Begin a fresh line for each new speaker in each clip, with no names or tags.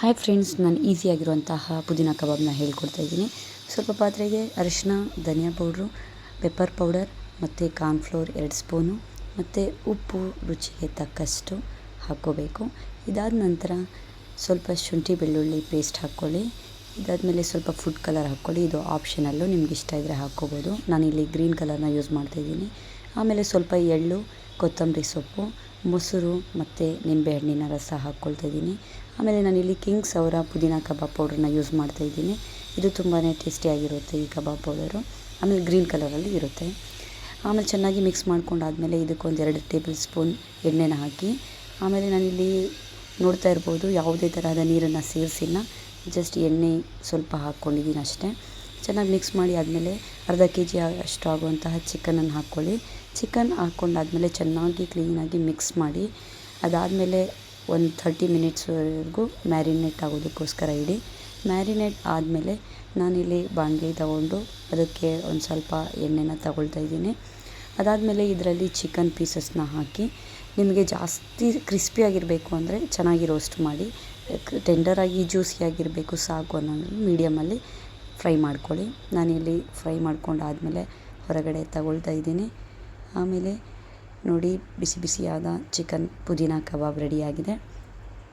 Hi friends, ನಾನು ಈಸಿಯಾಗಿರುವಂತಹ ಪುದೀನ ಕಬಾಬ್ನ ಹೇಳ್ಕೊಡ್ತಾ ಇದ್ದೀನಿ. ಸ್ವಲ್ಪ ಪಾತ್ರೆಗೆ ಅರಿಶಿನ, ಧನಿಯಾ ಪೌಡ್ರು, ಪೆಪ್ಪರ್ ಪೌಡರ್ ಮತ್ತು ಕಾರ್ನ್ಫ್ಲೋರ್ 2 ಸ್ಪೂನು ಮತ್ತು ಉಪ್ಪು ರುಚಿಗೆ ತಕ್ಕಷ್ಟು ಹಾಕ್ಕೋಬೇಕು. ಇದಾದ ನಂತರ ಸ್ವಲ್ಪ ಶುಂಠಿ ಬೆಳ್ಳುಳ್ಳಿ ಪೇಸ್ಟ್ ಹಾಕ್ಕೊಳ್ಳಿ. ಇದಾದಮೇಲೆ ಸ್ವಲ್ಪ ಫುಡ್ ಕಲರ್ ಹಾಕ್ಕೊಳ್ಳಿ. ಇದು ಆಪ್ಷನಲ್ಲು, ನಿಮ್ಗೆ ಇಷ್ಟ ಇದ್ದರೆ ಹಾಕ್ಕೋಬೋದು. ನಾನಿಲ್ಲಿ ಗ್ರೀನ್ ಕಲರ್ನ ಯೂಸ್ ಮಾಡ್ತಾಯಿದ್ದೀನಿ. ಆಮೇಲೆ ಸ್ವಲ್ಪ ಎಳ್ಳು, ಕೊತ್ತಂಬರಿ ಸೊಪ್ಪು, ಮೊಸರು ಮತ್ತು ನಿಂಬೆಹಣ್ಣಿನ ರಸ ಹಾಕ್ಕೊಳ್ತಾಯಿದ್ದೀನಿ. ಆಮೇಲೆ ನಾನಿಲ್ಲಿ ಕಿಂಗ್ಸ್ ಅವರ ಪುದೀನ ಕಬಾಬ್ ಪೌಡ್ರನ್ನ ಯೂಸ್ ಮಾಡ್ತಾಯಿದ್ದೀನಿ. ಇದು ತುಂಬಾ ಟೇಸ್ಟಿಯಾಗಿರುತ್ತೆ ಈ ಕಬಾಬ್ ಪೌಡರು. ಆಮೇಲೆ ಗ್ರೀನ್ ಕಲರಲ್ಲಿ ಇರುತ್ತೆ. ಆಮೇಲೆ ಚೆನ್ನಾಗಿ ಮಿಕ್ಸ್ ಮಾಡ್ಕೊಂಡಾದಮೇಲೆ ಇದಕ್ಕೊಂದು 2 ಟೇಬಲ್ ಸ್ಪೂನ್ ಎಣ್ಣೆನ ಹಾಕಿ, ಆಮೇಲೆ ನಾನಿಲ್ಲಿ ನೋಡ್ತಾ ಇರ್ಬೋದು ಯಾವುದೇ ತರಹದ ನೀರನ್ನು ಸೇರಿಸಿಲ್ಲ. ಜಸ್ಟ್ ಎಣ್ಣೆ ಸ್ವಲ್ಪ ಹಾಕ್ಕೊಂಡಿದ್ದೀನಿ ಅಷ್ಟೇ. ಚೆನ್ನಾಗಿ ಮಿಕ್ಸ್ ಮಾಡಿ ಆದಮೇಲೆ ಅರ್ಧ kg ಅಷ್ಟು ಆಗುವಂತಹ ಚಿಕನನ್ನು ಹಾಕ್ಕೊಳ್ಳಿ. ಚಿಕನ್ ಹಾಕ್ಕೊಂಡಾದ್ಮೇಲೆ ಚೆನ್ನಾಗಿ ಕ್ಲೀನಾಗಿ ಮಿಕ್ಸ್ ಮಾಡಿ, ಅದಾದಮೇಲೆ ಒಂದು 30 ಮಿನಿಟ್ಸ್ವರೆಗೂ ಮ್ಯಾರಿನೇಟ್ ಆಗೋದಕ್ಕೋಸ್ಕರ ಇಡಿ. ಮ್ಯಾರಿನೇಟ್ ಆದಮೇಲೆ ನಾನಿಲ್ಲಿ ಬಾಣಲಿ ತಗೊಂಡು ಅದಕ್ಕೆ ಒಂದು ಸ್ವಲ್ಪ ಎಣ್ಣೆನ ತಗೊಳ್ತಾ ಇದ್ದೀನಿ. ಅದಾದಮೇಲೆ ಇದರಲ್ಲಿ ಚಿಕನ್ ಪೀಸಸ್ನ ಹಾಕಿ, ನಿಮಗೆ ಜಾಸ್ತಿ ಕ್ರಿಸ್ಪಿಯಾಗಿರಬೇಕು ಅಂದರೆ ಚೆನ್ನಾಗಿ ರೋಸ್ಟ್ ಮಾಡಿ, ಟೆಂಡರಾಗಿ ಜ್ಯೂಸಿಯಾಗಿರಬೇಕು ಸಾಕು ಅನ್ನೋದು ಮೀಡಿಯಮಲ್ಲಿ ಫ್ರೈ ಮಾಡ್ಕೊಳ್ಳಿ. ನಾನಿಲ್ಲಿ ಫ್ರೈ ಮಾಡ್ಕೊಂಡಾದಮೇಲೆ ಹೊರಗಡೆ ತಗೊಳ್ತಾ ಇದ್ದೀನಿ. ಆಮೇಲೆ ನೋಡಿ, ಬಿಸಿ ಬಿಸಿಯಾದ ಚಿಕನ್ ಪುದೀನ ಕಬಾಬ್ ರೆಡಿಯಾಗಿದೆ.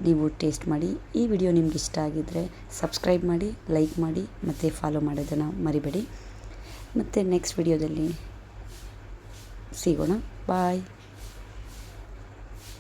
ನೀವು ಟೇಸ್ಟ್ ಮಾಡಿ. ಈ ವಿಡಿಯೋ ನಿಮ್ಗೆ ಇಷ್ಟ ಆಗಿದ್ದರೆ ಸಬ್ಸ್ಕ್ರೈಬ್ ಮಾಡಿ, ಲೈಕ್ ಮಾಡಿ ಮತ್ತು ಫಾಲೋ ಮಾಡೋದನ್ನು ಮರಿಬೇಡಿ. ಮತ್ತು ನೆಕ್ಸ್ಟ್ ವಿಡಿಯೋದಲ್ಲಿ ಸಿಗೋಣ. ಬಾಯ್.